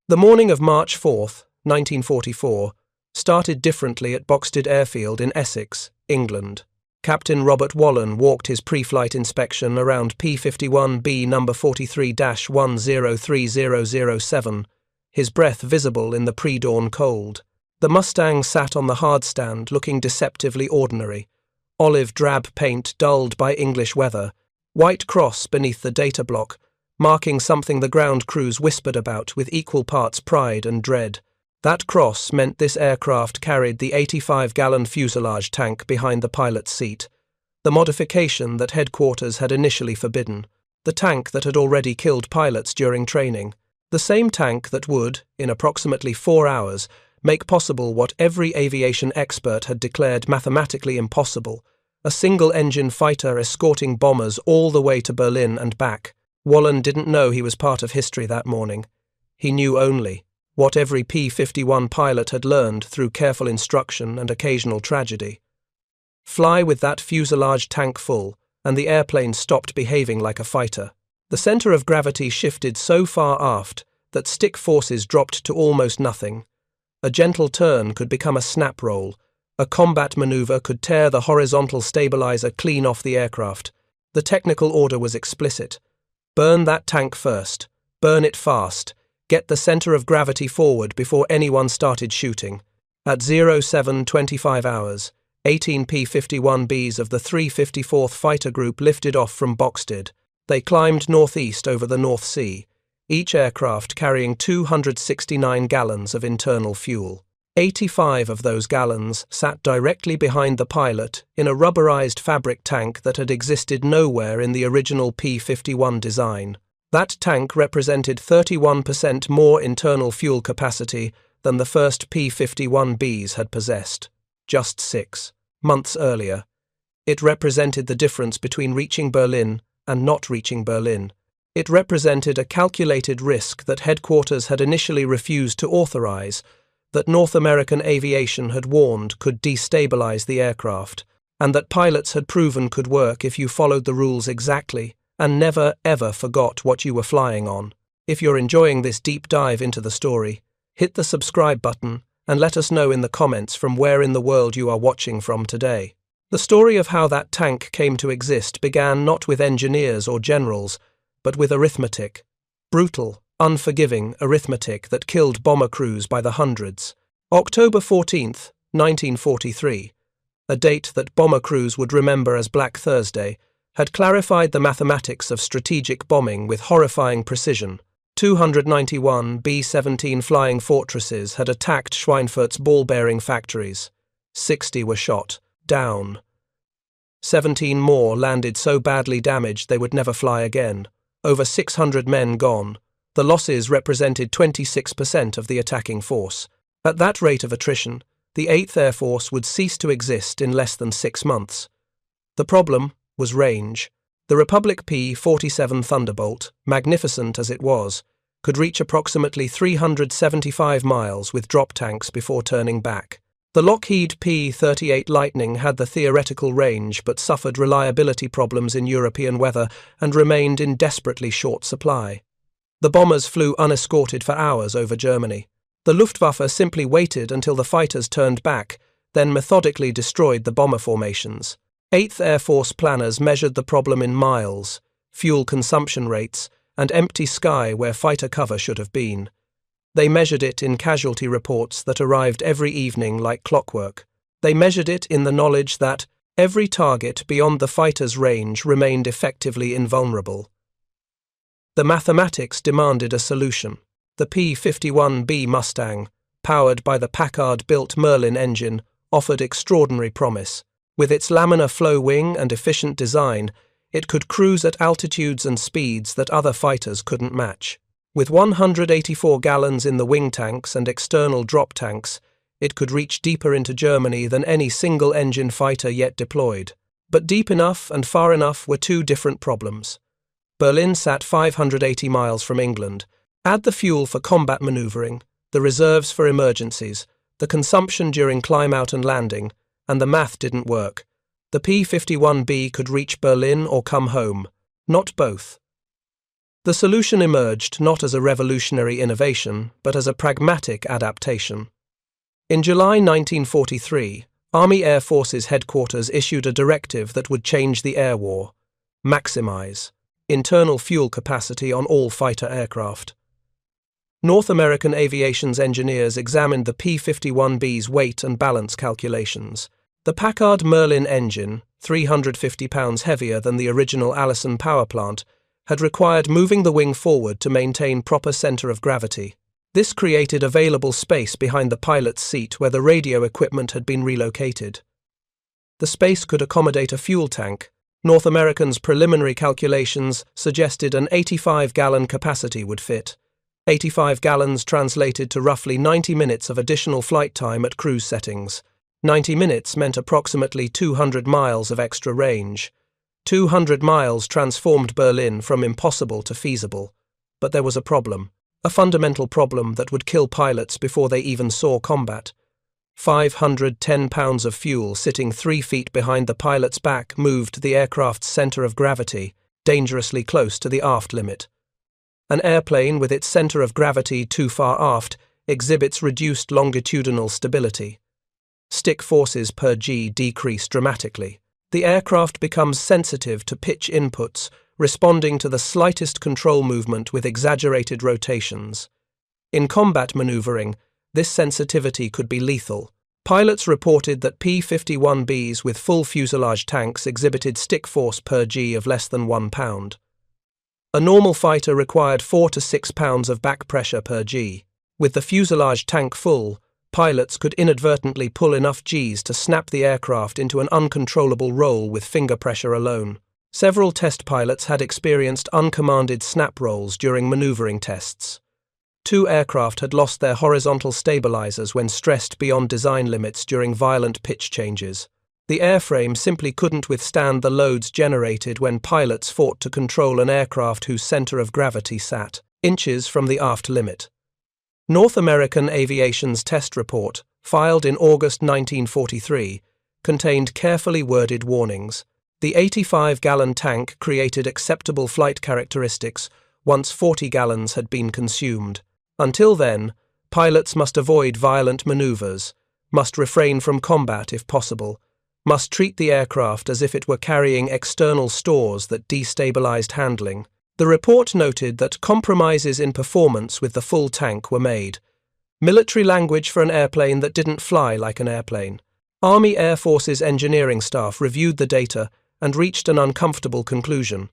The morning of March 4th, 1944, started differently at Boxted Airfield in Essex, England. Captain Robert Wallen walked his pre-flight inspection around P-51B number 43-103007, his breath visible in the pre-dawn cold. The Mustang sat on the hardstand looking deceptively ordinary, olive drab paint dulled by English weather, white cross beneath the data block, marking something the ground crews whispered about with equal parts pride and dread. That cross meant this aircraft carried the 85-gallon fuselage tank behind the pilot's seat, the modification that headquarters had initially forbidden, the tank that had already killed pilots during training, the same tank that would, in approximately 4 hours, make possible what every aviation expert had declared mathematically impossible, a single-engine fighter escorting bombers all the way to Berlin and back. Wallen didn't know he was part of history that morning. He knew only what every P-51 pilot had learned through careful instruction and occasional tragedy. Fly with that fuselage tank full, and the airplane stopped behaving like a fighter. The center of gravity shifted so far aft that stick forces dropped to almost nothing. A gentle turn could become a snap roll. A combat maneuver could tear the horizontal stabilizer clean off the aircraft. The technical order was explicit. Burn that tank first. Burn it fast. Get the center of gravity forward before anyone started shooting. At 07:25 hours, 18 P-51Bs of the 354th Fighter Group lifted off from Boxted. They climbed northeast over the North Sea, each aircraft carrying 269 gallons of internal fuel. 85 of those gallons sat directly behind the pilot in a rubberized fabric tank that had existed nowhere in the original P-51 design. That tank represented 31% more internal fuel capacity than the first P-51Bs had possessed, just 6 months earlier. It represented the difference between reaching Berlin and not reaching Berlin. It represented a calculated risk that headquarters had initially refused to authorize, that North American aviation had warned could destabilize the aircraft, and that pilots had proven could work if you followed the rules exactly and never ever forgot what you were flying on. If you're enjoying this deep dive into the story, hit the subscribe button and let us know in the comments from where in the world you are watching from today. The story of how that tank came to exist began not with engineers or generals, but with arithmetic. Brutal, unforgiving arithmetic that killed bomber crews by the hundreds. October 14th, 1943, a date that bomber crews would remember as Black Thursday, had clarified the mathematics of strategic bombing with horrifying precision. 291 B-17 Flying Fortresses had attacked Schweinfurt's ball-bearing factories. 60 were shot down. 17 more landed so badly damaged they would never fly again. Over 600 men gone. The losses represented 26% of the attacking force. At that rate of attrition, the 8th Air Force would cease to exist in less than 6 months. The problem was range. The Republic P-47 Thunderbolt, magnificent as it was, could reach approximately 375 miles with drop tanks before turning back. The Lockheed P-38 Lightning had the theoretical range but suffered reliability problems in European weather and remained in desperately short supply. The bombers flew unescorted for hours over Germany. The Luftwaffe simply waited until the fighters turned back, then methodically destroyed the bomber formations. 8th Air Force planners measured the problem in miles, fuel consumption rates, and empty sky where fighter cover should have been. They measured it in casualty reports that arrived every evening like clockwork. They measured it in the knowledge that every target beyond the fighter's range remained effectively invulnerable. The mathematics demanded a solution. The P-51B Mustang, powered by the Packard-built Merlin engine, offered extraordinary promise. With its laminar flow wing and efficient design, it could cruise at altitudes and speeds that other fighters couldn't match. With 184 gallons in the wing tanks and external drop tanks, it could reach deeper into Germany than any single-engine fighter yet deployed. But deep enough and far enough were two different problems. Berlin sat 580 miles from England. Add the fuel for combat maneuvering, the reserves for emergencies, the consumption during climb-out and landing, and the math didn't work. The P-51B could reach Berlin or come home, not both. The solution emerged not as a revolutionary innovation, but as a pragmatic adaptation. In July 1943, Army Air Forces headquarters issued a directive that would change the air war: maximize internal fuel capacity on all fighter aircraft. North American aviation's engineers examined the P-51B's weight and balance calculations. The Packard Merlin engine, 350 pounds heavier than the original Allison power plant, had required moving the wing forward to maintain proper center of gravity. This created available space behind the pilot's seat where the radio equipment had been relocated. The space could accommodate a fuel tank. North American's preliminary calculations suggested an 85-gallon capacity would fit. 85 gallons translated to roughly 90 minutes of additional flight time at cruise settings. 90 minutes meant approximately 200 miles of extra range. 200 miles transformed Berlin from impossible to feasible. But there was a problem. A fundamental problem that would kill pilots before they even saw combat. 510 pounds of fuel sitting 3 feet behind the pilot's back moved the aircraft's center of gravity, dangerously close to the aft limit. An airplane with its center of gravity too far aft exhibits reduced longitudinal stability. Stick forces per G decrease dramatically. The aircraft becomes sensitive to pitch inputs, responding to the slightest control movement with exaggerated rotations. In combat maneuvering, this sensitivity could be lethal. Pilots reported that P-51Bs with full fuselage tanks exhibited stick force per G of less than 1 pound. A normal fighter required 4 to 6 pounds of back pressure per G. With the fuselage tank full, pilots could inadvertently pull enough Gs to snap the aircraft into an uncontrollable roll with finger pressure alone. Several test pilots had experienced uncommanded snap rolls during maneuvering tests. 2 aircraft had lost their horizontal stabilizers when stressed beyond design limits during violent pitch changes. The airframe simply couldn't withstand the loads generated when pilots fought to control an aircraft whose center of gravity sat inches from the aft limit. North American Aviation's test report, filed in August 1943, contained carefully worded warnings. The 85-gallon tank created acceptable flight characteristics once 40 gallons had been consumed. Until then, pilots must avoid violent maneuvers, must refrain from combat if possible, must treat the aircraft as if it were carrying external stores that destabilized handling. The report noted that compromises in performance with the full tank were made. Military language for an airplane that didn't fly like an airplane. Army Air Forces engineering staff reviewed the data and reached an uncomfortable conclusion.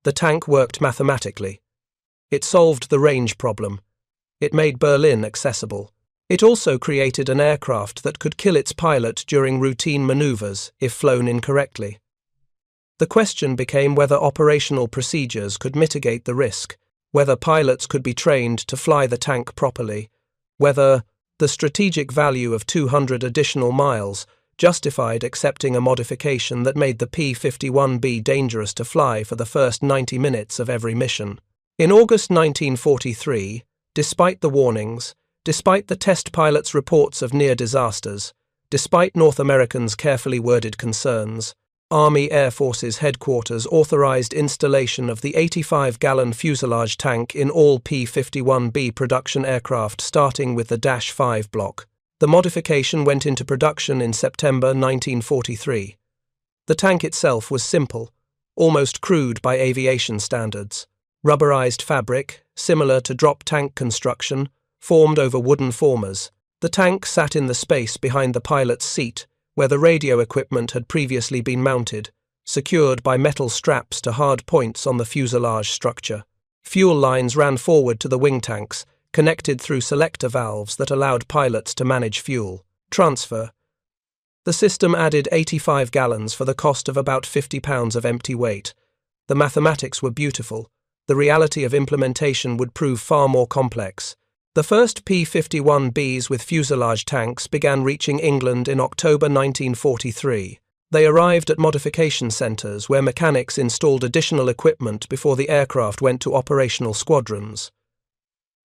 The tank worked mathematically. It solved the range problem. It made Berlin accessible. It also created an aircraft that could kill its pilot during routine maneuvers if flown incorrectly. The question became whether operational procedures could mitigate the risk, whether pilots could be trained to fly the tank properly, whether the strategic value of 200 additional miles justified accepting a modification that made the P-51B dangerous to fly for the first 90 minutes of every mission. In August 1943, despite the warnings, despite the test pilots' reports of near disasters, despite North Americans' carefully worded concerns, Army Air Forces headquarters authorized installation of the 85-gallon fuselage tank in all P-51B production aircraft starting with the -5 block. The modification went into production in September 1943. The tank itself was simple, almost crude by aviation standards. Rubberized fabric, similar to drop tank construction, formed over wooden formers. The tank sat in the space behind the pilot's seat, where the radio equipment had previously been mounted, secured by metal straps to hard points on the fuselage structure. Fuel lines ran forward to the wing tanks, connected through selector valves that allowed pilots to manage fuel transfer. The system added 85 gallons for the cost of about 50 pounds of empty weight. The mathematics were beautiful. The reality of implementation would prove far more complex. The first P-51Bs with fuselage tanks began reaching England in October 1943. They arrived at modification centres where mechanics installed additional equipment before the aircraft went to operational squadrons.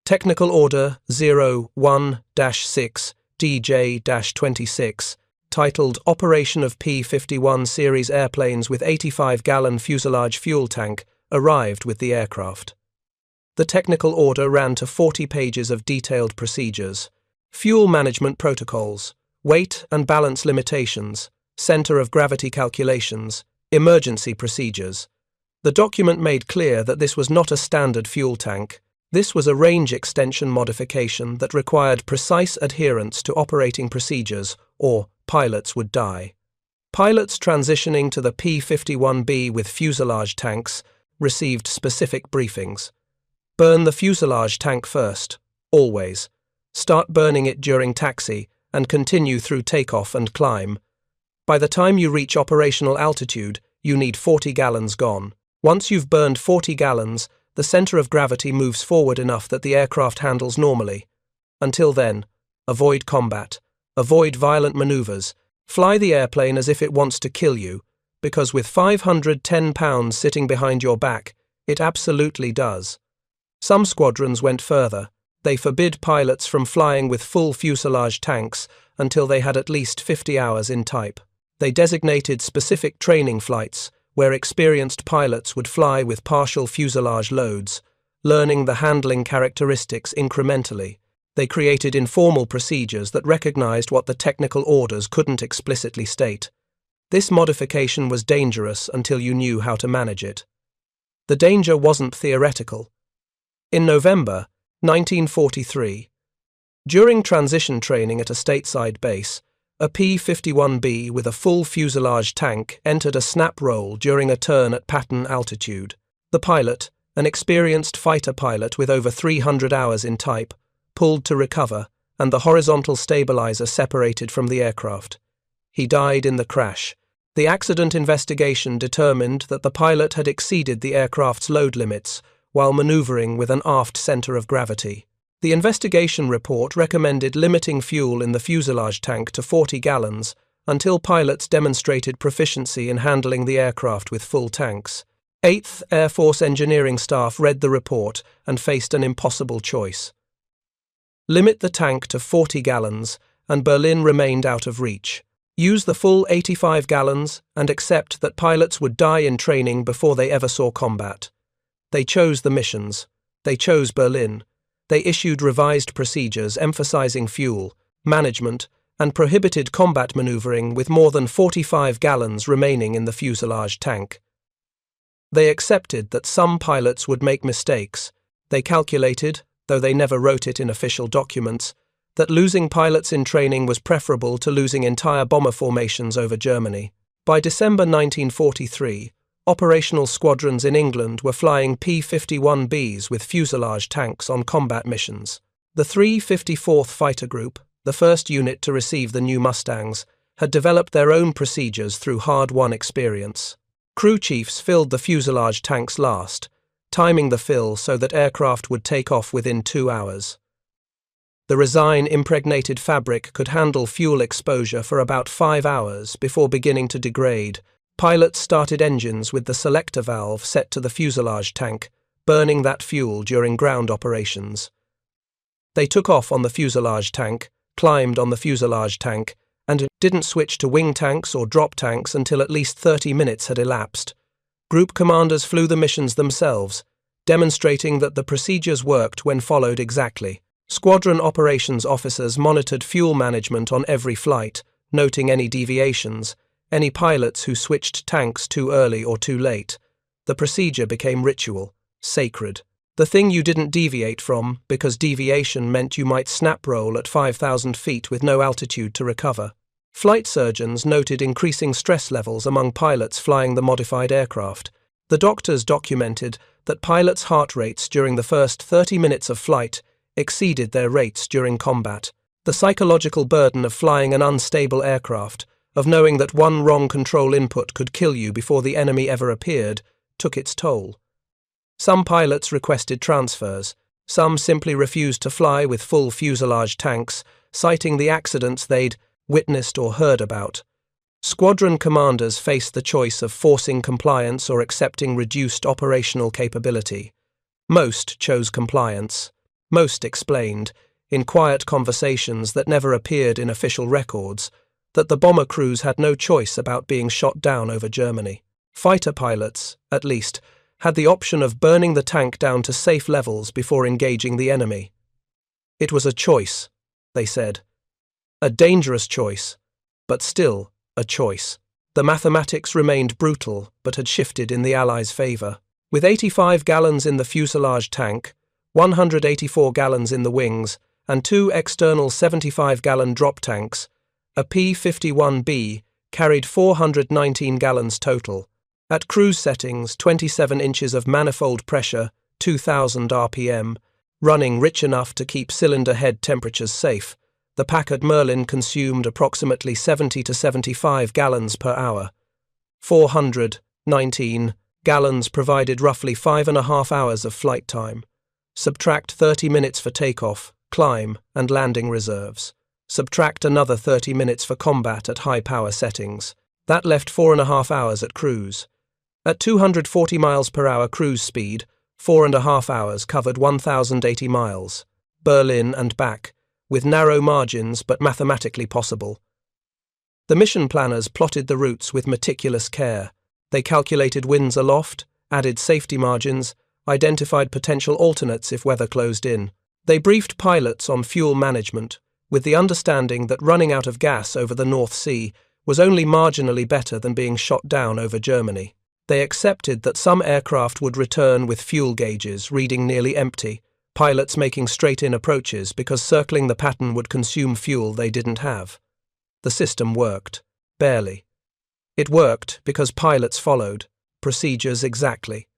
Technical Order 01-6 DJ-26, titled Operation of P-51 series airplanes with 85-gallon fuselage fuel tank, arrived with the aircraft. The technical order ran to 40 pages of detailed procedures, fuel management protocols, weight and balance limitations, center of gravity calculations, emergency procedures. The document made clear that this was not a standard fuel tank. This was a range extension modification that required precise adherence to operating procedures, or pilots would die. Pilots transitioning to the P-51B with fuselage tanks received specific briefings. Burn the fuselage tank first, always. Start burning it during taxi and continue through takeoff and climb. By the time you reach operational altitude, you need 40 gallons gone. Once you've burned 40 gallons, the center of gravity moves forward enough that the aircraft handles normally. Until then, avoid combat, avoid violent maneuvers, fly the airplane as if it wants to kill you, because with 510 pounds sitting behind your back, it absolutely does. Some squadrons went further. They forbid pilots from flying with full fuselage tanks until they had at least 50 hours in type. They designated specific training flights where experienced pilots would fly with partial fuselage loads, learning the handling characteristics incrementally. They created informal procedures that recognized what the technical orders couldn't explicitly state. This modification was dangerous until you knew how to manage it. The danger wasn't theoretical. In November 1943, during transition training at a stateside base, a P-51B with a full fuselage tank entered a snap roll during a turn at Patton altitude. The pilot, an experienced fighter pilot with over 300 hours in type, pulled to recover, and the horizontal stabilizer separated from the aircraft. He died in the crash. The accident investigation determined that the pilot had exceeded the aircraft's load limits while maneuvering with an aft center of gravity. The investigation report recommended limiting fuel in the fuselage tank to 40 gallons until pilots demonstrated proficiency in handling the aircraft with full tanks. 8th Air Force engineering staff read the report and faced an impossible choice. Limit the tank to 40 gallons, and Berlin remained out of reach. Use the full 85 gallons and accept that pilots would die in training before they ever saw combat. They chose the missions. They chose Berlin. They issued revised procedures emphasizing fuel, management, and prohibited combat maneuvering with more than 45 gallons remaining in the fuselage tank. They accepted that some pilots would make mistakes. They calculated, though they never wrote it in official documents, that losing pilots in training was preferable to losing entire bomber formations over Germany. By December 1943, operational squadrons in England were flying P-51Bs with fuselage tanks on combat missions. The 354th Fighter Group, the first unit to receive the new Mustangs, had developed their own procedures through hard-won experience. Crew chiefs filled the fuselage tanks last, timing the fill so that aircraft would take off within 2 hours. The resin-impregnated fabric could handle fuel exposure for about 5 hours before beginning to degrade. Pilots started engines with the selector valve set to the fuselage tank, burning that fuel during ground operations. They took off on the fuselage tank, climbed on the fuselage tank, and didn't switch to wing tanks or drop tanks until at least 30 minutes had elapsed. Group commanders flew the missions themselves, demonstrating that the procedures worked when followed exactly. Squadron operations officers monitored fuel management on every flight, noting any deviations, any pilots who switched tanks too early or too late. The procedure became ritual, sacred. The thing you didn't deviate from, because deviation meant you might snap roll at 5,000 feet with no altitude to recover. Flight surgeons noted increasing stress levels among pilots flying the modified aircraft. The doctors documented that pilots' heart rates during the first 30 minutes of flight exceeded their rates during combat. The psychological burden of flying an unstable aircraft, of knowing that one wrong control input could kill you before the enemy ever appeared, took its toll. Some pilots requested transfers. Some simply refused to fly with full fuselage tanks, citing the accidents they'd witnessed or heard about. Squadron commanders faced the choice of forcing compliance or accepting reduced operational capability. Most chose compliance. Most explained, in quiet conversations that never appeared in official records, that the bomber crews had no choice about being shot down over Germany. Fighter pilots, at least, had the option of burning the tank down to safe levels before engaging the enemy. It was a choice, they said. A dangerous choice, but still a choice. The mathematics remained brutal, but had shifted in the Allies' favour. With 85 gallons in the fuselage tank, 184 gallons in the wings, and 2 external 75-gallon drop tanks, a P-51B carried 419 gallons total. At cruise settings, 27 inches of manifold pressure, 2,000 RPM, running rich enough to keep cylinder head temperatures safe, the Packard Merlin consumed approximately 70 to 75 gallons per hour. 419 gallons provided roughly 5.5 hours of flight time. Subtract 30 minutes for takeoff, climb, and landing reserves. Subtract another 30 minutes for combat at high power settings. That left 4.5 hours at cruise. At 240 miles per hour cruise speed, 4.5 hours covered 1,080 miles. Berlin and back, with narrow margins but mathematically possible. The mission planners plotted the routes with meticulous care. They calculated winds aloft, added safety margins, identified potential alternates if weather closed in. They briefed pilots on fuel management, with the understanding that running out of gas over the North Sea was only marginally better than being shot down over Germany. They accepted that some aircraft would return with fuel gauges reading nearly empty, pilots making straight-in approaches because circling the pattern would consume fuel they didn't have. The system worked. Barely. It worked because pilots followed procedures exactly.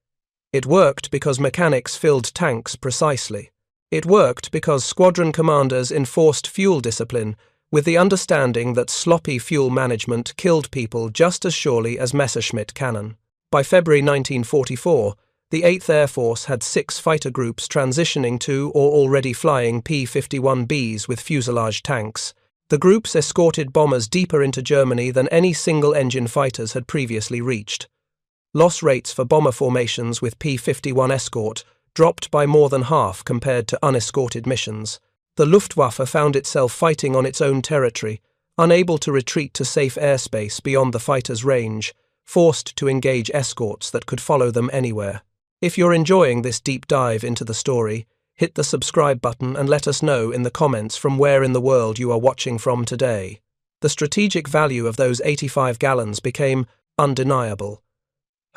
It worked because mechanics filled tanks precisely. It worked because squadron commanders enforced fuel discipline with the understanding that sloppy fuel management killed people just as surely as Messerschmitt cannon. By February 1944, the 8th Air Force had 6 fighter groups transitioning to or already flying P-51Bs with fuselage tanks. The groups escorted bombers deeper into Germany than any single-engine fighters had previously reached. Loss rates for bomber formations with P-51 escort dropped by more than half compared to unescorted missions. The Luftwaffe found itself fighting on its own territory, unable to retreat to safe airspace beyond the fighters' range, forced to engage escorts that could follow them anywhere. If you're enjoying this deep dive into the story, hit the subscribe button and let us know in the comments from where in the world you are watching from today. The strategic value of those 85 gallons became undeniable.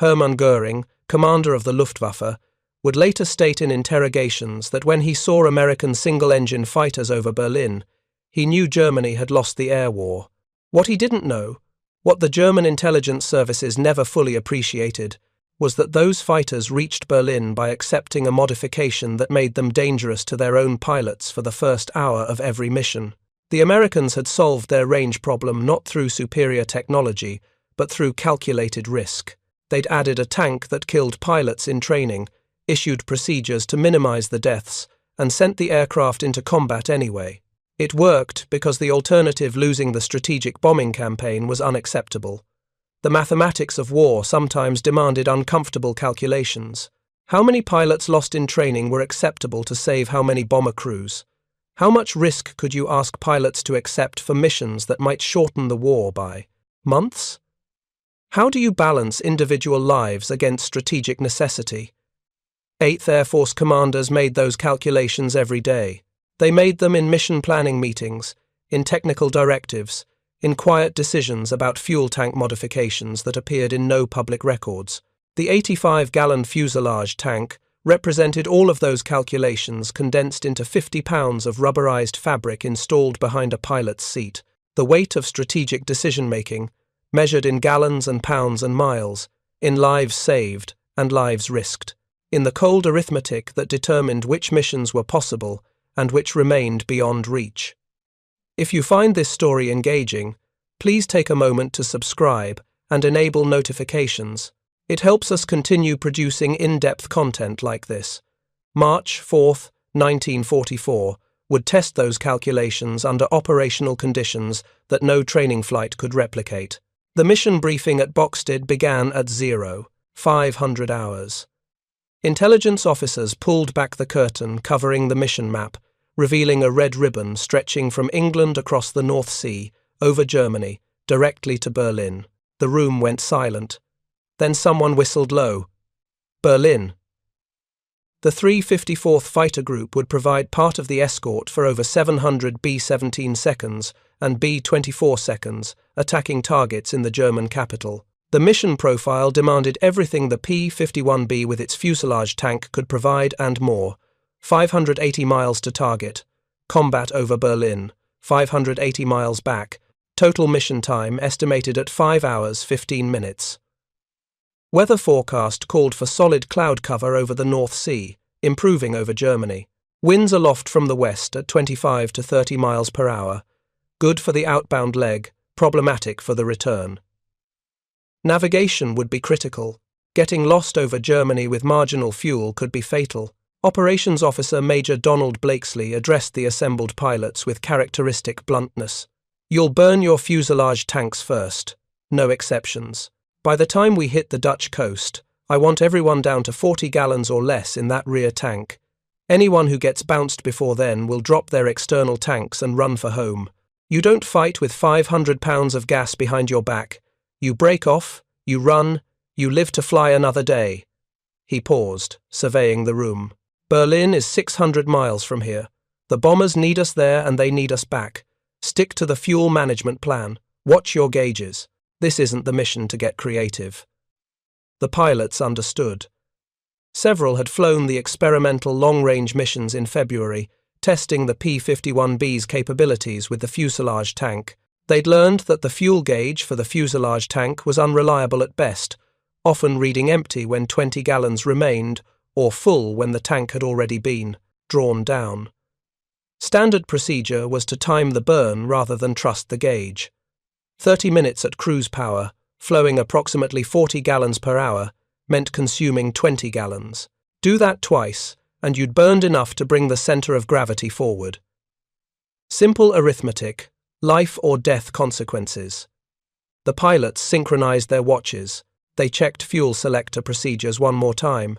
Hermann Göring, commander of the Luftwaffe, would later state in interrogations that when he saw American single-engine fighters over Berlin, he knew Germany had lost the air war. What he didn't know, what the German intelligence services never fully appreciated, was that those fighters reached Berlin by accepting a modification that made them dangerous to their own pilots for the first hour of every mission. The Americans had solved their range problem not through superior technology, but through calculated risk. They'd added a tank that killed pilots in training, issued procedures to minimize the deaths, and sent the aircraft into combat anyway. It worked because the alternative, losing the strategic bombing campaign, was unacceptable. The mathematics of war sometimes demanded uncomfortable calculations. How many pilots lost in training were acceptable to save how many bomber crews? How much risk could you ask pilots to accept for missions that might shorten the war by months? How do you balance individual lives against strategic necessity? 8th Air Force commanders made those calculations every day. They made them in mission planning meetings, in technical directives, in quiet decisions about fuel tank modifications that appeared in no public records. The 85-gallon fuselage tank represented all of those calculations condensed into 50 pounds of rubberized fabric installed behind a pilot's seat. The weight of strategic decision-making, measured in gallons and pounds and miles, in lives saved and lives risked, in the cold arithmetic that determined which missions were possible and which remained beyond reach. If you find this story engaging, please take a moment to subscribe and enable notifications. It helps us continue producing in-depth content like this. March 4th, 1944, would test those calculations under operational conditions that no training flight could replicate. The mission briefing at Boxted began at 0500 hours. Intelligence officers pulled back the curtain covering the mission map, revealing a red ribbon stretching from England across the North Sea, over Germany, directly to Berlin. The room went silent. Then someone whistled low. Berlin. The 354th Fighter Group would provide part of the escort for over 700 B-17 seconds and B-24 seconds, attacking targets in the German capital. The mission profile demanded everything the P-51B with its fuselage tank could provide and more. 580 miles to target. Combat over Berlin. 580 miles back. Total mission time estimated at 5 hours 15 minutes. Weather forecast called for solid cloud cover over the North Sea, improving over Germany. Winds aloft from the west at 25 to 30 miles per hour. Good for the outbound leg, problematic for the return. Navigation would be critical. Getting lost over Germany with marginal fuel could be fatal. Operations Officer Major Donald Blakesley addressed the assembled pilots with characteristic bluntness. "You'll burn your fuselage tanks first. No exceptions. By the time we hit the Dutch coast, I want everyone down to 40 gallons or less in that rear tank. Anyone who gets bounced before then will drop their external tanks and run for home. You don't fight with 500 pounds of gas behind your back. You break off, you run, you live to fly another day." He paused, surveying the room. "Berlin is 600 miles from here. The bombers need us there and they need us back. Stick to the fuel management plan. Watch your gauges. This isn't the mission to get creative." The pilots understood. Several had flown the experimental long-range missions in February, testing the P-51B's capabilities with the fuselage tank. They'd learned that the fuel gauge for the fuselage tank was unreliable at best, often reading empty when 20 gallons remained, or full when the tank had already been drawn down. Standard procedure was to time the burn rather than trust the gauge. 30 minutes at cruise power, flowing approximately 40 gallons per hour, meant consuming 20 gallons. Do that twice, and you'd burned enough to bring the center of gravity forward. Simple arithmetic, life or death consequences. The pilots synchronized their watches. They checked fuel selector procedures one more time.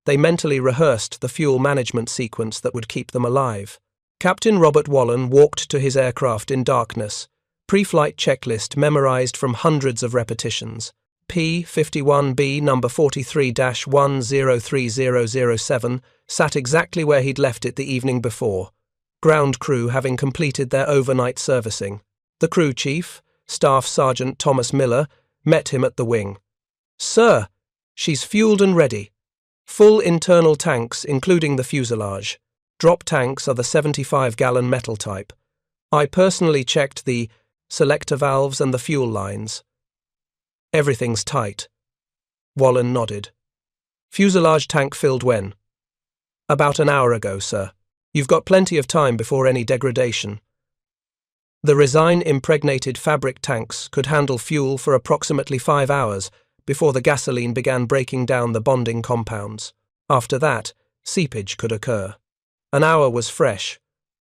They mentally rehearsed the fuel management sequence that would keep them alive. Captain Robert Wallen walked to his aircraft in darkness. Pre-flight checklist memorized from hundreds of repetitions. P-51B number 43-103007 sat exactly where he'd left it the evening before, ground crew having completed their overnight servicing. The crew chief, Staff Sergeant Thomas Miller, met him at the wing. "Sir, she's fueled and ready. Full internal tanks, including the fuselage. Drop tanks are the 75-gallon metal type. I personally checked the selector valves and the fuel lines. Everything's tight." Wallen nodded. "Fuselage tank filled when?" "About an hour ago, sir. You've got plenty of time before any degradation." The resin-impregnated fabric tanks could handle fuel for approximately 5 hours before the gasoline began breaking down the bonding compounds. After that, seepage could occur. An hour was fresh.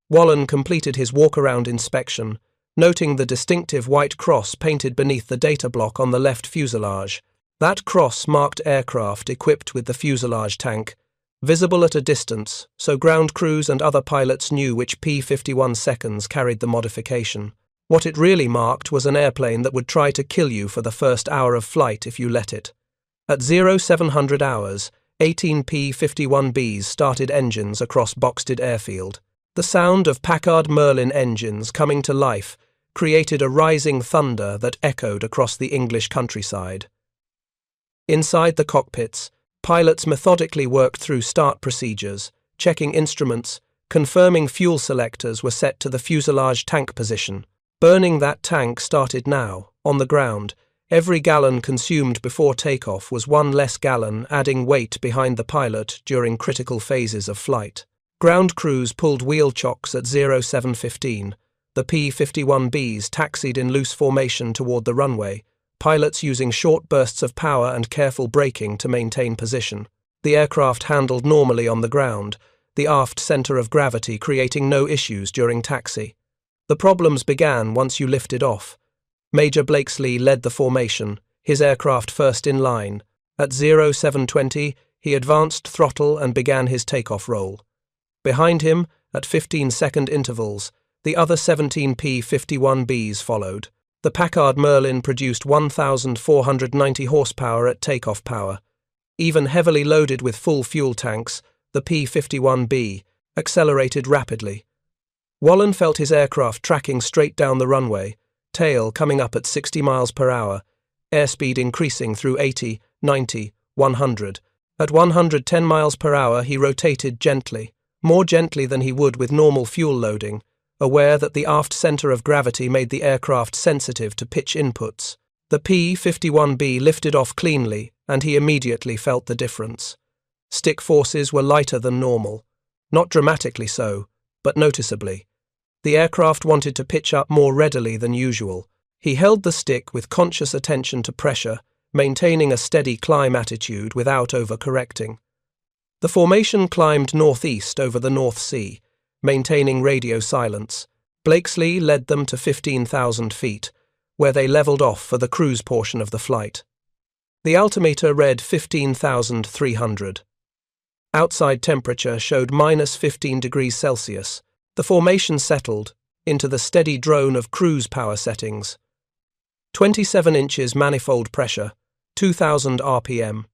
Wallen completed his walk-around inspection, noting the distinctive white cross painted beneath the data block on the left fuselage. That cross marked aircraft equipped with the fuselage tank, visible at a distance, so ground crews and other pilots knew which P-51 seconds carried the modification. What it really marked was an airplane that would try to kill you for the first hour of flight if you let it. At 0700 hours, 18 P-51Bs started engines across Boxted Airfield. The sound of Packard Merlin engines coming to life created a rising thunder that echoed across the English countryside. Inside the cockpits, pilots methodically worked through start procedures, checking instruments, confirming fuel selectors were set to the fuselage tank position. Burning that tank started now, on the ground. Every gallon consumed before takeoff was one less gallon adding weight behind the pilot during critical phases of flight. Ground crews pulled wheel chocks at 0715. The P-51Bs taxied in loose formation toward the runway, pilots using short bursts of power and careful braking to maintain position. The aircraft handled normally on the ground, the aft center of gravity creating no issues during taxi. The problems began once you lifted off. Major Blakesley led the formation, his aircraft first in line. At 0720, he advanced throttle and began his takeoff roll. Behind him, at 15-second intervals, the other 17 P-51Bs followed. The Packard Merlin produced 1,490 horsepower at takeoff power. Even heavily loaded with full fuel tanks, the P-51B accelerated rapidly. Wallen felt his aircraft tracking straight down the runway, tail coming up at 60 miles per hour, airspeed increasing through 80, 90, 100. At 110 miles per hour, he rotated gently, more gently than he would with normal fuel loading, aware that the aft center of gravity made the aircraft sensitive to pitch inputs. The P-51B lifted off cleanly, and he immediately felt the difference. Stick forces were lighter than normal. Not dramatically so, but noticeably. The aircraft wanted to pitch up more readily than usual. He held the stick with conscious attention to pressure, maintaining a steady climb attitude without overcorrecting. The formation climbed northeast over the North Sea, maintaining radio silence. Blakesley led them to 15,000 feet, where they leveled off for the cruise portion of the flight. The altimeter read 15,300. Outside temperature showed minus 15 degrees Celsius. The formation settled into the steady drone of cruise power settings. 27 inches manifold pressure, 2,000 RPM.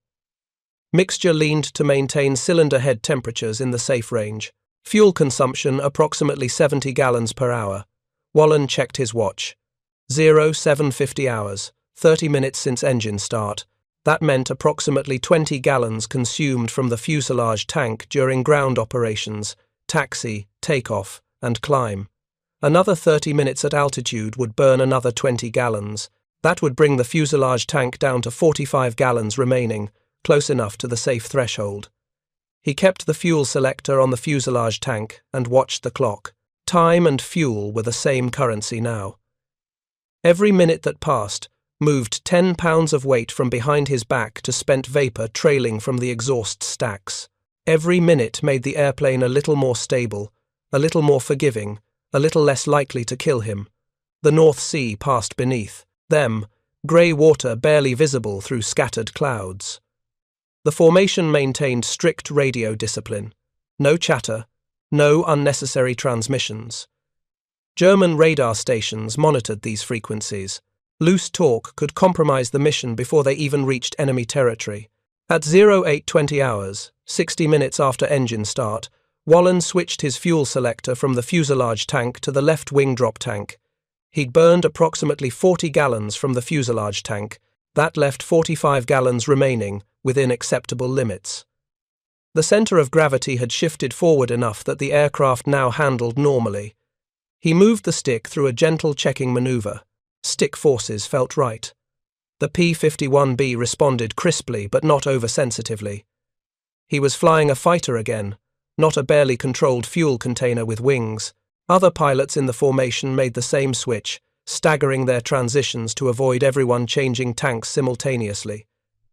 Mixture leaned to maintain cylinder head temperatures in the safe range. Fuel consumption approximately 70 gallons per hour. Wallen checked his watch. 0750 hours, 30 minutes since engine start. That meant approximately 20 gallons consumed from the fuselage tank during ground operations, taxi, takeoff, and climb. Another 30 minutes at altitude would burn another 20 gallons. That would bring the fuselage tank down to 45 gallons remaining, close enough to the safe threshold. He kept the fuel selector on the fuselage tank and watched the clock. Time and fuel were the same currency now. Every minute that passed moved 10 pounds of weight from behind his back to spent vapor trailing from the exhaust stacks. Every minute made the airplane a little more stable, a little more forgiving, a little less likely to kill him. The North Sea passed beneath them, grey water barely visible through scattered clouds. The formation maintained strict radio discipline. No chatter, no unnecessary transmissions. German radar stations monitored these frequencies. Loose talk could compromise the mission before they even reached enemy territory. At 0820 hours, 60 minutes after engine start, Wallen switched his fuel selector from the fuselage tank to the left wing drop tank. He'd burned approximately 40 gallons from the fuselage tank. That left 45 gallons remaining, within acceptable limits. The center of gravity had shifted forward enough that the aircraft now handled normally. He moved the stick through a gentle checking maneuver. Stick forces felt right. The P-51B responded crisply but not oversensitively. He was flying a fighter again, not a barely controlled fuel container with wings. Other pilots in the formation made the same switch, staggering their transitions to avoid everyone changing tanks simultaneously.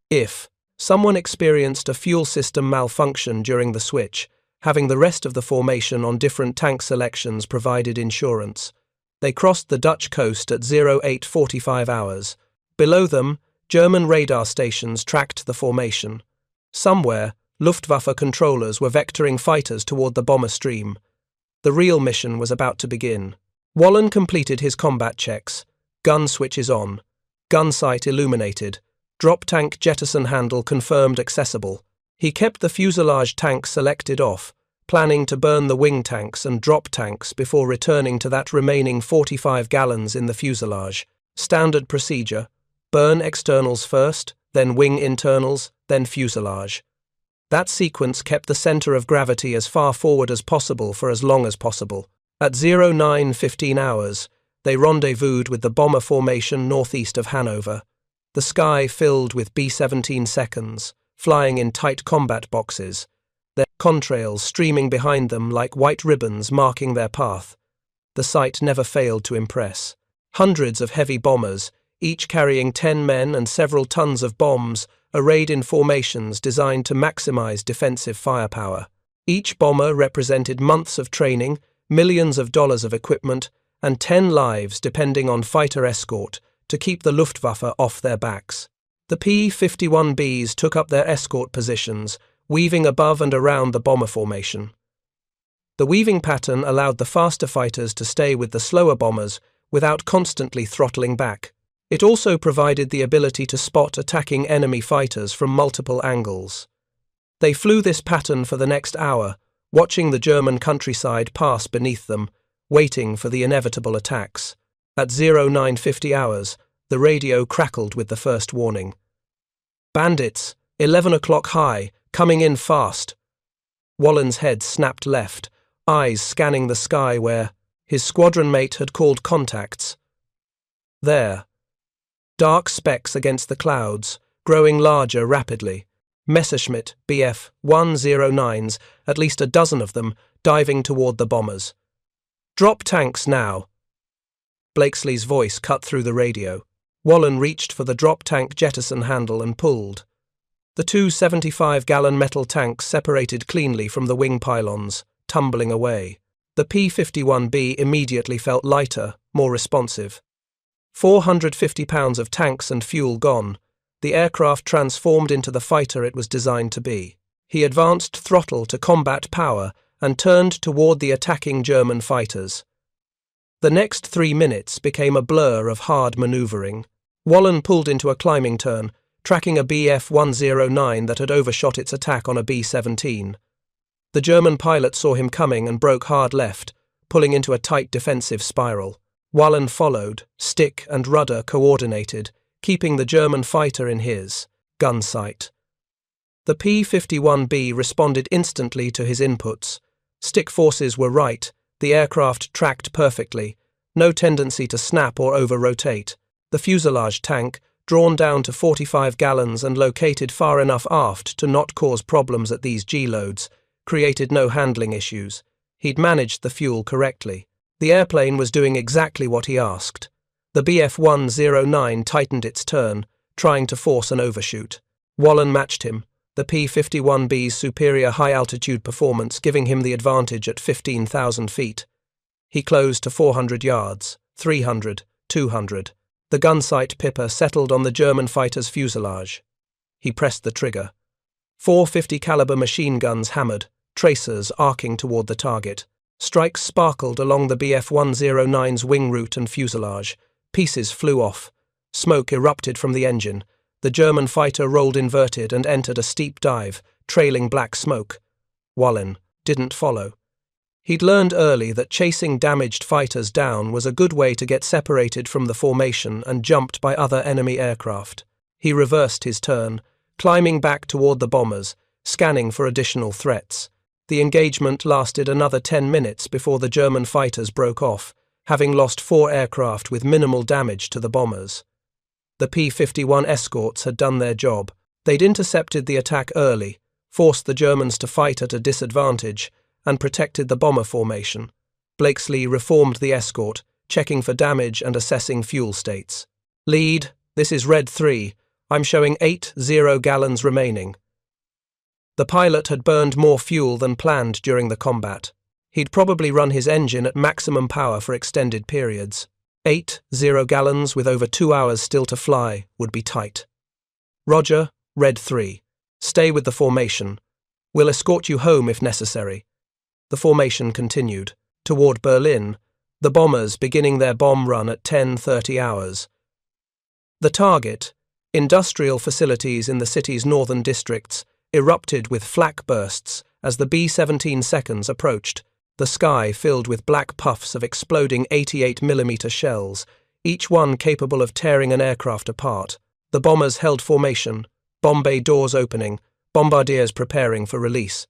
If someone experienced a fuel system malfunction during the switch, having the rest of the formation on different tank selections provided insurance. They crossed the Dutch coast at 0845 hours. Below them, German radar stations tracked the formation. Somewhere, Luftwaffe controllers were vectoring fighters toward the bomber stream. The real mission was about to begin. Wallen completed his combat checks. Gun switches on. Gun sight illuminated. Drop tank jettison handle confirmed accessible. He kept the fuselage tank selected off, planning to burn the wing tanks and drop tanks before returning to that remaining 45 gallons in the fuselage. Standard procedure: burn externals first, then wing internals, then fuselage. That sequence kept the center of gravity as far forward as possible for as long as possible. At 0915 hours, they rendezvoused with the bomber formation northeast of Hanover. The sky filled with B-17 seconds, flying in tight combat boxes, their contrails streaming behind them like white ribbons marking their path. The sight never failed to impress. Hundreds of heavy bombers, each carrying 10 men and several tons of bombs, arrayed in formations designed to maximize defensive firepower. Each bomber represented months of training, millions of dollars of equipment, and 10 lives depending on fighter escort to keep the Luftwaffe off their backs. The P-51Bs took up their escort positions, weaving above and around the bomber formation. The weaving pattern allowed the faster fighters to stay with the slower bombers without constantly throttling back. It also provided the ability to spot attacking enemy fighters from multiple angles. They flew this pattern for the next hour, watching the German countryside pass beneath them, waiting for the inevitable attacks. At 0950 hours, the radio crackled with the first warning. "Bandits, 11 o'clock high, coming in fast." Wallen's head snapped left, eyes scanning the sky where his squadron mate had called contacts. There. Dark specks against the clouds, growing larger rapidly. Messerschmitt Bf-109s, at least a dozen of them, diving toward the bombers. "Drop tanks now." Blakesley's voice cut through the radio. Wallen reached for the drop tank jettison handle and pulled. The two 75-gallon metal tanks separated cleanly from the wing pylons, tumbling away. The P-51B immediately felt lighter, more responsive. 450 pounds of tanks and fuel gone, the aircraft transformed into the fighter it was designed to be. He advanced throttle to combat power and turned toward the attacking German fighters. The next 3 minutes became a blur of hard maneuvering. Wallen pulled into a climbing turn, tracking a Bf-109 that had overshot its attack on a B-17. The German pilot saw him coming and broke hard left, pulling into a tight defensive spiral. Wallen followed, stick and rudder coordinated, keeping the German fighter in his gun sight. The P-51B responded instantly to his inputs. Stick forces were right, the aircraft tracked perfectly, no tendency to snap or over-rotate. The fuselage tank, drawn down to 45 gallons and located far enough aft to not cause problems at these G-loads, created no handling issues. He'd managed the fuel correctly. The airplane was doing exactly what he asked. The Bf-109 tightened its turn, trying to force an overshoot. Wallen matched him, the P-51B's superior high-altitude performance giving him the advantage at 15,000 feet. He closed to 400 yards, 300, 200. The gunsight Pipper settled on the German fighter's fuselage. He pressed the trigger. 450 caliber machine guns hammered, tracers arcing toward the target. Strikes sparkled along the Bf-109's wing root and fuselage. Pieces flew off. Smoke erupted from the engine. The German fighter rolled inverted and entered a steep dive, trailing black smoke. Wallen didn't follow. He'd learned early that chasing damaged fighters down was a good way to get separated from the formation and jumped by other enemy aircraft. He reversed his turn, climbing back toward the bombers, scanning for additional threats. The engagement lasted another 10 minutes before the German fighters broke off, having lost 4 aircraft with minimal damage to the bombers. The P-51 escorts had done their job. They'd intercepted the attack early, forced the Germans to fight at a disadvantage, and protected the bomber formation. Blakesley reformed the escort, checking for damage and assessing fuel states. "Lead, this is Red 3. I'm showing 80 gallons remaining." The pilot had burned more fuel than planned during the combat. He'd probably run his engine at maximum power for extended periods. 80 gallons with over 2 hours still to fly would be tight. "Roger, Red 3. Stay with the formation. We'll escort you home if necessary." The formation continued. Toward Berlin, the bombers beginning their bomb run at 10:30 hours. The target, industrial facilities in the city's northern districts, erupted with flak bursts as the B-17 seconds approached, the sky filled with black puffs of exploding 88mm shells, each one capable of tearing an aircraft apart. The bombers held formation, bomb bay doors opening, bombardiers preparing for release.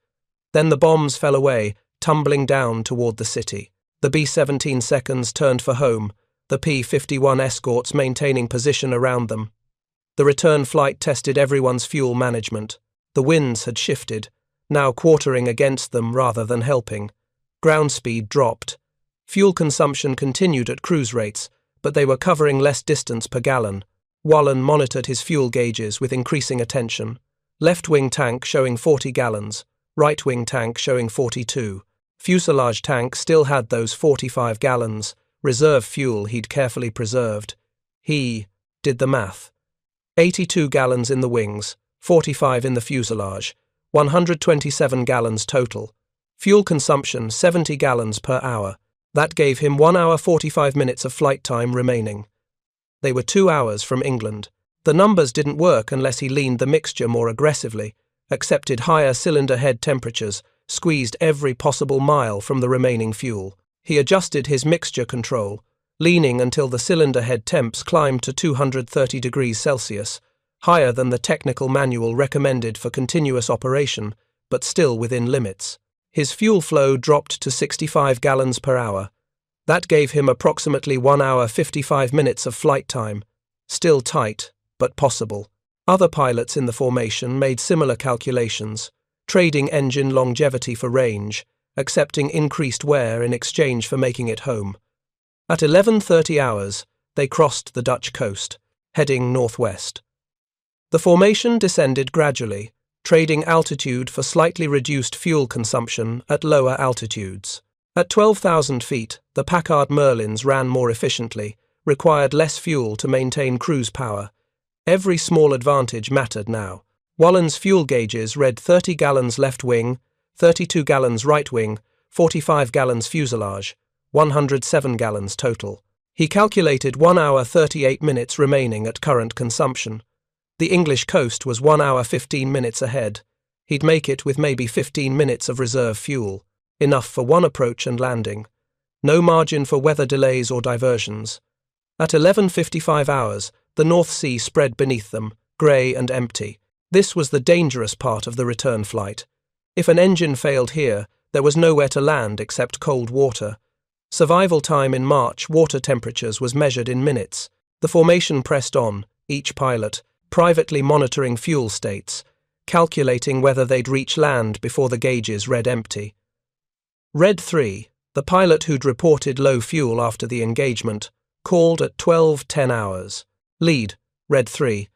Then the bombs fell away, tumbling down toward the city. The B-17 seconds turned for home, the P-51 escorts maintaining position around them. The return flight tested everyone's fuel management. The winds had shifted, now quartering against them rather than helping. Ground speed dropped. Fuel consumption continued at cruise rates, but they were covering less distance per gallon. Wallen monitored his fuel gauges with increasing attention. Left-wing tank showing 40 gallons, right-wing tank showing 42. Fuselage tank still had those 45 gallons, reserve fuel he'd carefully preserved. He did the math. 82 gallons in the wings, 45 in the fuselage, 127 gallons total. Fuel consumption 70 gallons per hour. That gave him 1 hour 45 minutes of flight time remaining. They were 2 hours from England. The numbers didn't work unless he leaned the mixture more aggressively, accepted higher cylinder head temperatures, squeezed every possible mile from the remaining fuel. He adjusted his mixture control, leaning until the cylinder head temps climbed to 230 degrees Celsius, higher than the technical manual recommended for continuous operation, but still within limits. His fuel flow dropped to 65 gallons per hour. That gave him approximately 1 hour 55 minutes of flight time. Still tight, but possible. Other pilots in the formation made similar calculations, trading engine longevity for range, accepting increased wear in exchange for making it home. At 11:30 hours, they crossed the Dutch coast, heading northwest. The formation descended gradually, trading altitude for slightly reduced fuel consumption at lower altitudes. At 12,000 feet, the Packard Merlins ran more efficiently, required less fuel to maintain cruise power. Every small advantage mattered now. Wallen's fuel gauges read 30 gallons left wing, 32 gallons right wing, 45 gallons fuselage, 107 gallons total. He calculated 1 hour 38 minutes remaining at current consumption. The English coast was 1 hour 15 minutes ahead. He'd make it with maybe 15 minutes of reserve fuel, enough for one approach and landing. No margin for weather delays or diversions. At 11:55 hours, the North Sea spread beneath them, grey and empty. This was the dangerous part of the return flight. If an engine failed here, there was nowhere to land except cold water. Survival time in March water temperatures was measured in minutes. The formation pressed on, each pilot, privately monitoring fuel states, calculating whether they'd reach land before the gauges read empty. Red 3, the pilot who'd reported low fuel after the engagement, called at 12:10 hours. Lead, Red 3.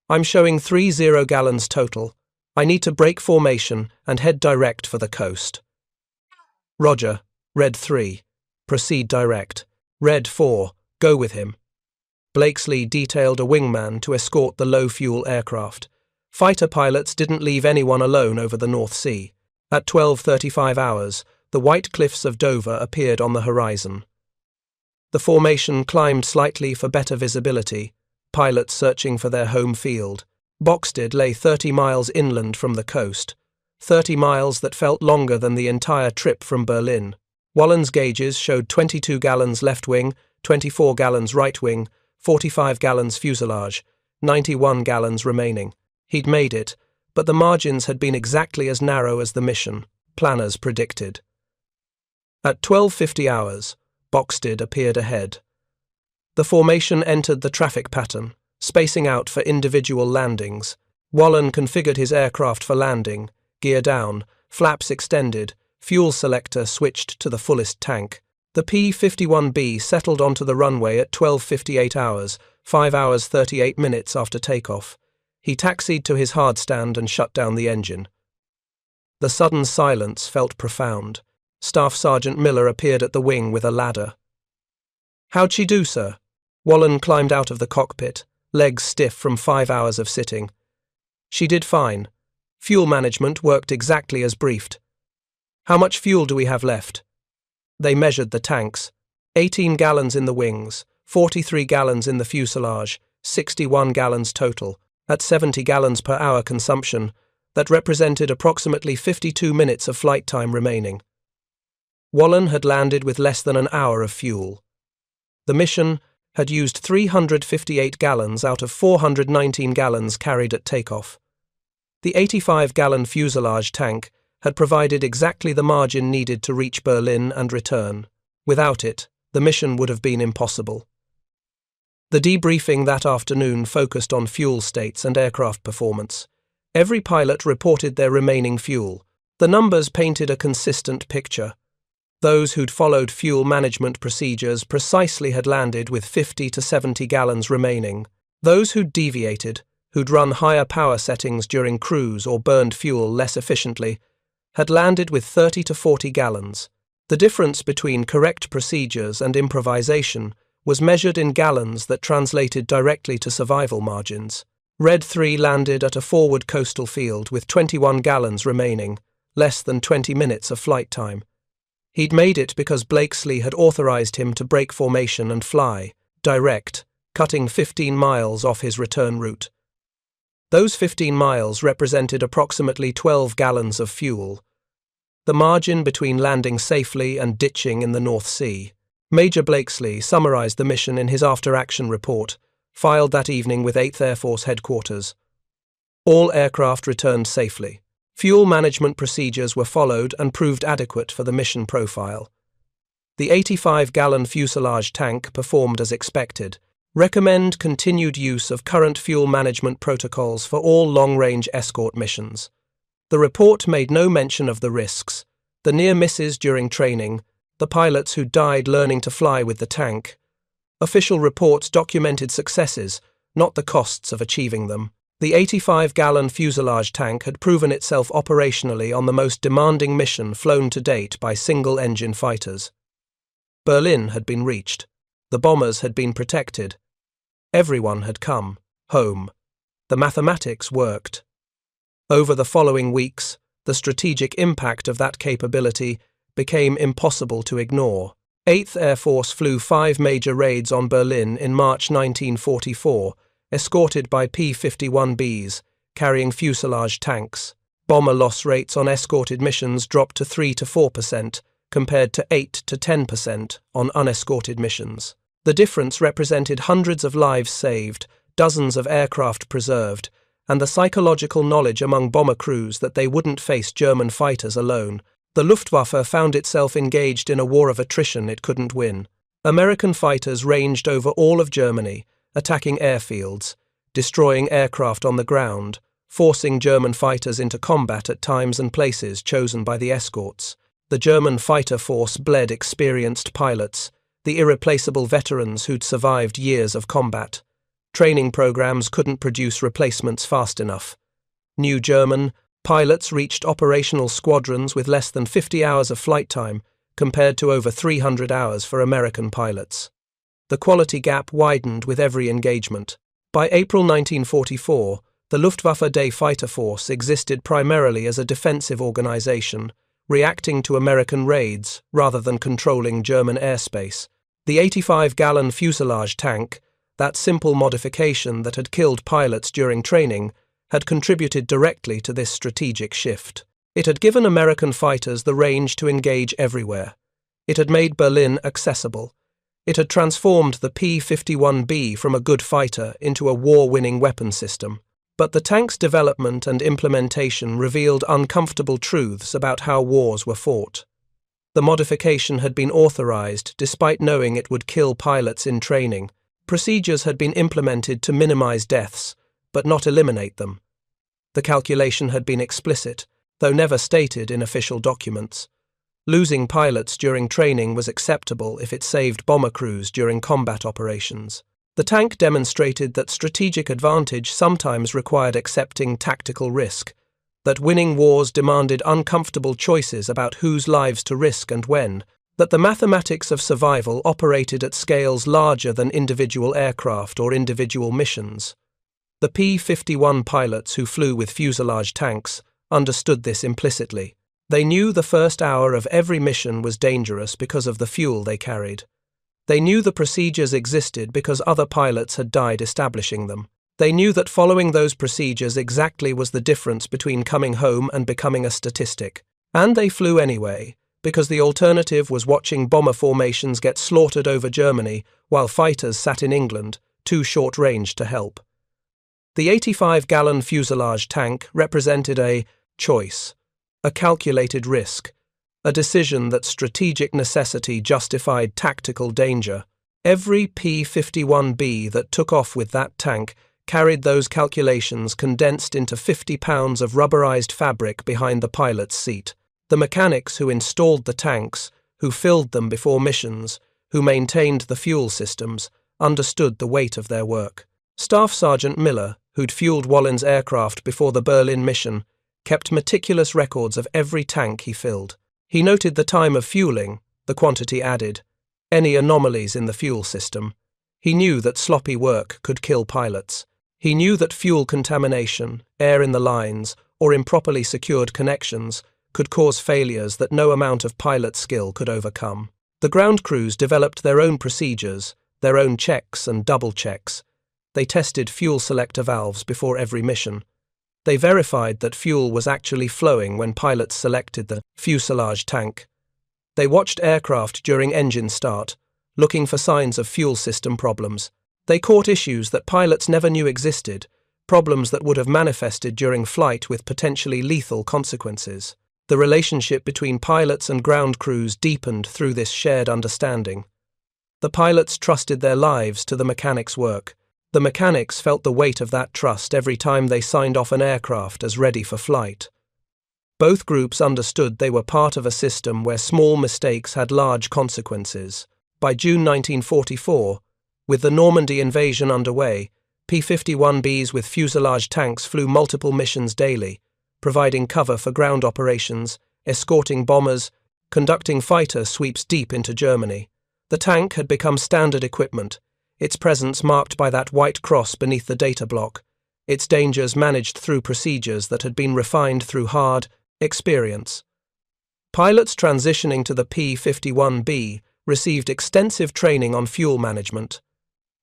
I'm showing 30 gallons total. I need to break formation and head direct for the coast. Roger, Red 3. Proceed direct. Red 4. Go with him. Blakesley detailed a wingman to escort the low-fuel aircraft. Fighter pilots didn't leave anyone alone over the North Sea. At 12:35 hours, the white cliffs of Dover appeared on the horizon. The formation climbed slightly for better visibility, pilots searching for their home field. Boxted lay 30 miles inland from the coast, 30 miles that felt longer than the entire trip from Berlin. Wallen's gauges showed 22 gallons left wing, 24 gallons right wing, 45 gallons fuselage, 91 gallons remaining. He'd made it, but the margins had been exactly as narrow as the mission, planners predicted. At 12:50 hours, Boxted appeared ahead. The formation entered the traffic pattern, spacing out for individual landings. Wallen configured his aircraft for landing, gear down, flaps extended, fuel selector switched to the fullest tank. The P-51B settled onto the runway at 12:58 hours, 5 hours 38 minutes after takeoff. He taxied to his hardstand and shut down the engine. The sudden silence felt profound. Staff Sergeant Miller appeared at the wing with a ladder. "How'd she do, sir?" Wallen climbed out of the cockpit, legs stiff from 5 hours of sitting. "She did fine. Fuel management worked exactly as briefed." "How much fuel do we have left?" They measured the tanks. 18 gallons in the wings, 43 gallons in the fuselage, 61 gallons total. At 70 gallons per hour consumption, that represented approximately 52 minutes of flight time remaining. Wallen had landed with less than an hour of fuel. The mission had used 358 gallons out of 419 gallons carried at takeoff. The 85-gallon fuselage tank had provided exactly the margin needed to reach Berlin and return. Without it, the mission would have been impossible. The debriefing that afternoon focused on fuel states and aircraft performance. Every pilot reported their remaining fuel. The numbers painted a consistent picture. Those who'd followed fuel management procedures precisely had landed with 50 to 70 gallons remaining. Those who'd deviated, who'd run higher power settings during cruise or burned fuel less efficiently, had landed with 30 to 40 gallons. The difference between correct procedures and improvisation was measured in gallons that translated directly to survival margins. Red 3 landed at a forward coastal field with 21 gallons remaining, less than 20 minutes of flight time. He'd made it because Blakesley had authorized him to break formation and fly, direct, cutting 15 miles off his return route. Those 15 miles represented approximately 12 gallons of fuel, the margin between landing safely and ditching in the North Sea. Major Blakesley summarized the mission in his after-action report, filed that evening with 8th Air Force Headquarters. All aircraft returned safely. Fuel management procedures were followed and proved adequate for the mission profile. The 85-gallon fuselage tank performed as expected. Recommend continued use of current fuel management protocols for all long-range escort missions. The report made no mention of the risks, the near misses during training, the pilots who died learning to fly with the tank. Official reports documented successes, not the costs of achieving them. The 85-gallon fuselage tank had proven itself operationally on the most demanding mission flown to date by single-engine fighters. Berlin had been reached. The bombers had been protected. Everyone had come home. The mathematics worked. Over the following weeks, the strategic impact of that capability became impossible to ignore. 8th Air Force flew 5 major raids on Berlin in March 1944, escorted by P-51Bs, carrying fuselage tanks. Bomber loss rates on escorted missions dropped to 3 to 4%, compared to 8 to 10% on unescorted missions. The difference represented hundreds of lives saved, dozens of aircraft preserved, and the psychological knowledge among bomber crews that they wouldn't face German fighters alone. The Luftwaffe found itself engaged in a war of attrition it couldn't win. American fighters ranged over all of Germany, attacking airfields, destroying aircraft on the ground, forcing German fighters into combat at times and places chosen by the escorts. The German fighter force bled experienced pilots, the irreplaceable veterans who'd survived years of combat. Training programs couldn't produce replacements fast enough. New German pilots reached operational squadrons with less than 50 hours of flight time, compared to over 300 hours for American pilots. The quality gap widened with every engagement. By April 1944, the Luftwaffe Day Fighter Force existed primarily as a defensive organization, reacting to American raids rather than controlling German airspace. The 85-gallon fuselage tank, that simple modification that had killed pilots during training, had contributed directly to this strategic shift. It had given American fighters the range to engage everywhere. It had made Berlin accessible. It had transformed the P-51B from a good fighter into a war-winning weapon system. But the tank's development and implementation revealed uncomfortable truths about how wars were fought. The modification had been authorized despite knowing it would kill pilots in training. Procedures had been implemented to minimize deaths, but not eliminate them. The calculation had been explicit, though never stated in official documents. Losing pilots during training was acceptable if it saved bomber crews during combat operations. The tank demonstrated that strategic advantage sometimes required accepting tactical risk, that winning wars demanded uncomfortable choices about whose lives to risk and when, that the mathematics of survival operated at scales larger than individual aircraft or individual missions. The P-51 pilots who flew with fuselage tanks understood this implicitly. They knew the first hour of every mission was dangerous because of the fuel they carried. They knew the procedures existed because other pilots had died establishing them. They knew that following those procedures exactly was the difference between coming home and becoming a statistic. And they flew anyway, because the alternative was watching bomber formations get slaughtered over Germany while fighters sat in England, too short-range to help. The 85-gallon fuselage tank represented a choice, a calculated risk, a decision that strategic necessity justified tactical danger. Every P-51B that took off with that tank carried those calculations condensed into 50 pounds of rubberized fabric behind the pilot's seat. The mechanics who installed the tanks, who filled them before missions, who maintained the fuel systems, understood the weight of their work. Staff Sergeant Miller, who'd fueled Wallen's aircraft before the Berlin mission, kept meticulous records of every tank he filled. He noted the time of fueling, the quantity added, any anomalies in the fuel system. He knew that sloppy work could kill pilots. He knew that fuel contamination, air in the lines, or improperly secured connections could cause failures that no amount of pilot skill could overcome. The ground crews developed their own procedures, their own checks and double checks. They tested fuel selector valves before every mission. They verified that fuel was actually flowing when pilots selected the fuselage tank. They watched aircraft during engine start, looking for signs of fuel system problems. They caught issues that pilots never knew existed, problems that would have manifested during flight with potentially lethal consequences. The relationship between pilots and ground crews deepened through this shared understanding. The pilots trusted their lives to the mechanics' work. The mechanics felt the weight of that trust every time they signed off an aircraft as ready for flight. Both groups understood they were part of a system where small mistakes had large consequences. By June 1944, with the Normandy invasion underway, P-51Bs with fuselage tanks flew multiple missions daily, providing cover for ground operations, escorting bombers, conducting fighter sweeps deep into Germany. The tank had become standard equipment, its presence marked by that white cross beneath the data block, its dangers managed through procedures that had been refined through hard experience. Pilots transitioning to the P-51B received extensive training on fuel management.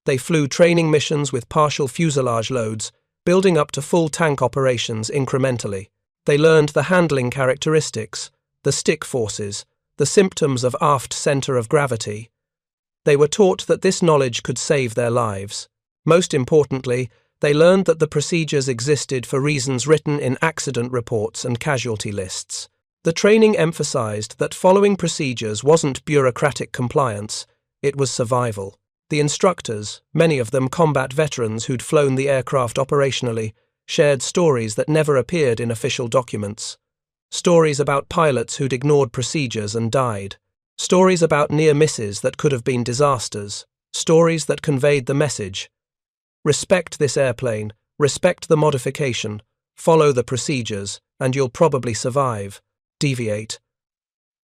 They flew training missions with partial fuselage loads, building up to full tank operations incrementally. They learned the handling characteristics, the stick forces, the symptoms of aft center of gravity. They were taught that this knowledge could save their lives. Most importantly, they learned that the procedures existed for reasons written in accident reports and casualty lists. The training emphasized that following procedures wasn't bureaucratic compliance, it was survival. The instructors, many of them combat veterans who'd flown the aircraft operationally, shared stories that never appeared in official documents. Stories about pilots who'd ignored procedures and died. Stories about near misses that could have been disasters. Stories that conveyed the message: respect this airplane, respect the modification, follow the procedures, and you'll probably survive. Deviate.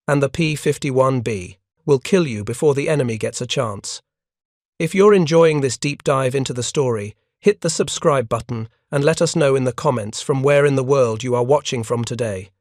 And the P-51B will kill you before the enemy gets a chance. If you're enjoying this deep dive into the story, hit the subscribe button and let us know in the comments from where in the world you are watching from today.